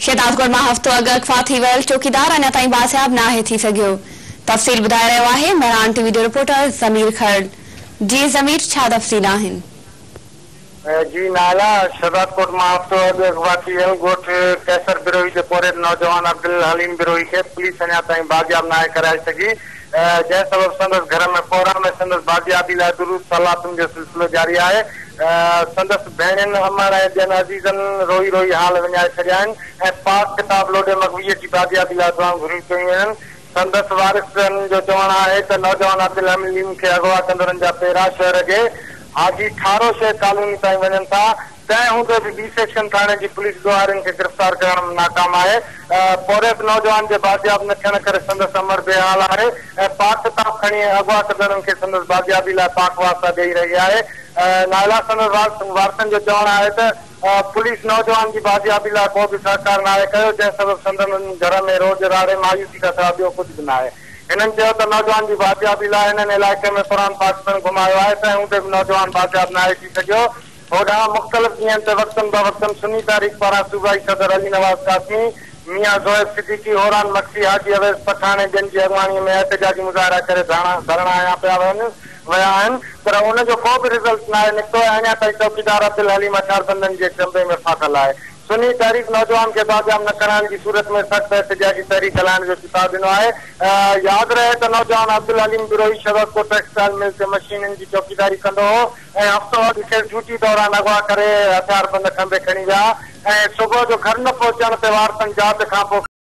शहदादकोट में हफ्तो अॻु अगवा थी वियल चौकीदार अञा ताईं बाज़याब नाहे थी सघियो। तफ़सील ॿुधाए रहियो आहे मेहरान टीवी जो रिपोर्टर ज़मीर खरल। जी ज़मीर, छा तफ़सील आहिनि? जी नाला शाहदादकोट में हफ्तो अॻु अगवा थी वियल ॻोठ कैसर बिरोही के पोरेट नौजवान अब्दुल हलीम बिरोही के पुलिस अञा ताईं बाज़याब नाहे कराए सघी, जंहिं सबब संदसि घर में पोरा में संदसि बाज़याबी लाइ दुरूद सलातुनि जो सिलसिलो जारी आहे। संदसि भेणनि अमर ऐं ॿियनि अज़ीज़नि रोई रोई हाल विञाए छॾिया आहिनि ऐं पाक किताब लोडे मगवीअ जी बाज़याबी लाइ दुआऊं घुरियूं कयूं आहिनि। संदसि वारिसनि जो चवणु आहे त नौजवान अब्दुल हलीम खे अगवा कंदड़नि जा पेरा शहर जे हाजी ठारो शे कॉलोनी ताईं वञनि था। तंहिं हूंदे बि बी सेक्शन थाणे जी पुलिस गुआरियुनि खे गिरफ़्तार करण में नाकाम आहे। पोरेत नौजवान जे बाज़याब न थियण करे संदसि अमर बेहाल आहे ऐं पाक किताब खणी अगवा कंदड़नि खे संदसि बाज़याबी लाइ पाक वास्ता ॾेई रही आहे। नाला संदसि वारसनि जो चवणु आहे त पुलिस नौजवान की बाज़याबी लाइ को बि सहकार नाहे कयो, जंहिं सबब संदसि घर में रोज़ राड़े मायूसी खां सवाइ ॿियो कुझु बि नाहे। हिननि चयो त नौजवान की बाज़याबी लाइ हिननि इलाइक़े में क़ुरान पाक पिणु घुमायो आहे, तंहिं हूंदे बि नौजवान बाज़याब नाहे थी सघियो। होॾां मुख़्तलिफ़ ॾींहंनि ते वक़्तनि बवक़्तनि सुन्नी तारीख़ पारां सूबाई सदर अली नवाज़ कासमी, मियां ज़ोएब सिद्दीकी, होरान मक्सी, हाजी अवैस पठान ऐं ॿियनि जी अॻवानीअ में एहतजाजी मुज़ाहिरा करे धरणा हया पिया विया आहिनि, पर उनजो को बि रिज़ल्ट नाहे निकितो ऐं अञा ताईं चौकीदार अब्दुल हलीम हथियारबंदनि जे चंबे में फाथल आहे। सुन्नी तहरीक नौजवान के बाज़याब न कराइण की सूरत में सख्त एहतजाजी तहरीक हलाइण जो खिताब ॾिनो आहे। यादि रहे त नौजवान अब्दुल हलीम बिरोही शाहदादकोट टेक्सटाइल मिल ते मशीननि जी चौकीदारी कंदो हो ऐं हफ़्तो अॻु खेसि ड्यूटी दौरान अगवा करे हथियारबंद खंबे खणी विया ऐं सुबुह जो घर न पहुचण ते वारसनि जात खां पोइ